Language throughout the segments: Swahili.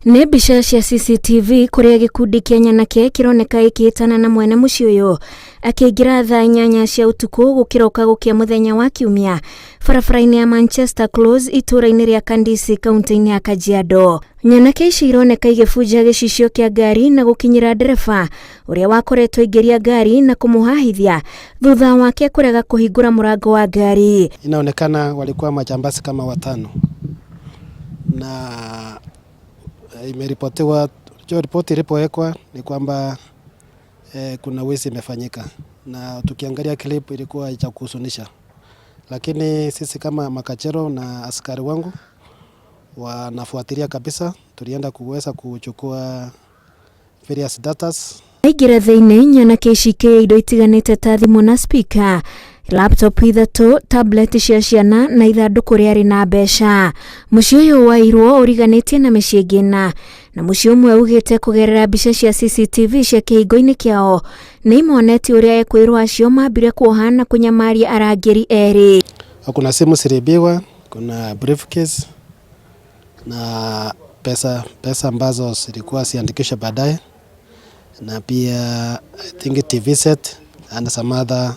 Nĩ mbica cia CCTV kuria gikundi kĩa nyanake kironeka ikihitana na mwene muciĩ uyu akĩingira thaa 8 cia utuku gukiroka gukia muthenya wa Kiumia barabara-inĩ ya Manchester Close itũra-inĩ rĩa Kandisi kaunti-inĩ ya Kajiado. Nyanake ici ironeka igĩbunja gĩcicio kĩa ngari na gukinyira ndereba uria wakoretwo ingĩria ngari na kumuhahithia thutha wake kurega kuhingura murango wa ngari. Inaonekana walikuwa majambazi kama 5 na imeripotiwa, ripoti ilipowekwa ni kwamba kuna wizi imefanyika, na tukiangalia clip ilikuwa ya kuhuzunisha, lakini sisi kama makachero na askari wangu wanafuatilia kabisa. Tulienda kuweza kuchukua various datas. Aigira thĩinĩ nyanake icikĩire indo itiganĩte ta thimũ na speaker, laptop 3, tablet cia ciana na ithandũkũ rĩarĩ na mbeca. Mũciĩ ũyũ wairwo ũriganĩtie na mĩciĩ ĩngĩ na mũciĩ ũmwe ugĩte kũgerera mbica cia CCTV cia kĩhingo-inĩ kĩao nĩ imoneti ũrĩa ekwĩrwo acio mambire kuoha na kunyamaria arangĩri erĩ. Kuna simu ziliibiwa, kuna briefcase na pesa ambazo zilikuwa ziandikishwe baadaye, na pia I think TV set and some other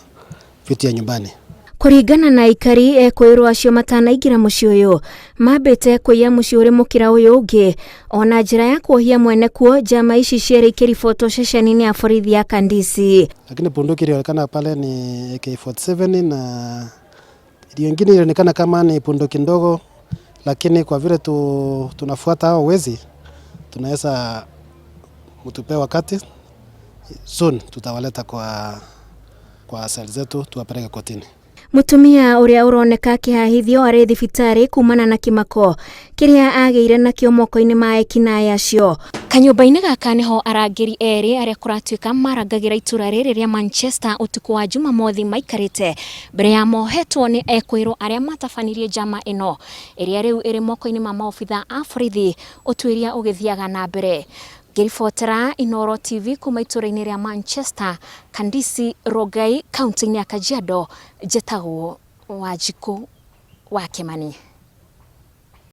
vitu ya nyumbani. Kuringana na ikari ekwĩrwo acio matanaingira mũciĩ ũyũ mambĩte kũiya mũciĩ ũrĩ mũkĩra ũyũ ũngĩ ona njĩra ya kuohia mwene kuo. Njama ici cierĩ ikĩribotwo ceceni-inĩ ya borithi ya Kandisi. Lakini bunduki ilionekana pale ni AK47 na ile nyingine ilionekana kama ni bunduki ndogo, lakini kwa vile tunafuata hao wezi tunaweza mtupe wakati soon tutawaleta kwa sel zetu tuwapeleke kotini. Mutumia uria uroneka akihahithio ari thibitari kumana na kimako kiria agĩire nakio moko-inĩ ma ekinaĩ acio. Kanyũmba-inĩ gaka niho arangĩri erĩ aria kuratuĩka marangagĩra itũra rĩrĩ rĩa Manchester utuku wa Jumamothi maikarĩte mbere ya mohetwo ni ekwĩrwo aria matabanirie njama ĩno ĩrĩa rĩu ĩrĩ moko-inĩ ma maobitha a borithi ũtuĩria ũgĩthiaga na mbere. Ngĩribotera Inooro TV kuma itũra-inĩ rĩa Manchester, Kandisi, Rongai, kaunti-inĩ ya Kajiado, njĩtagwo Wanjikũ wa Kimani.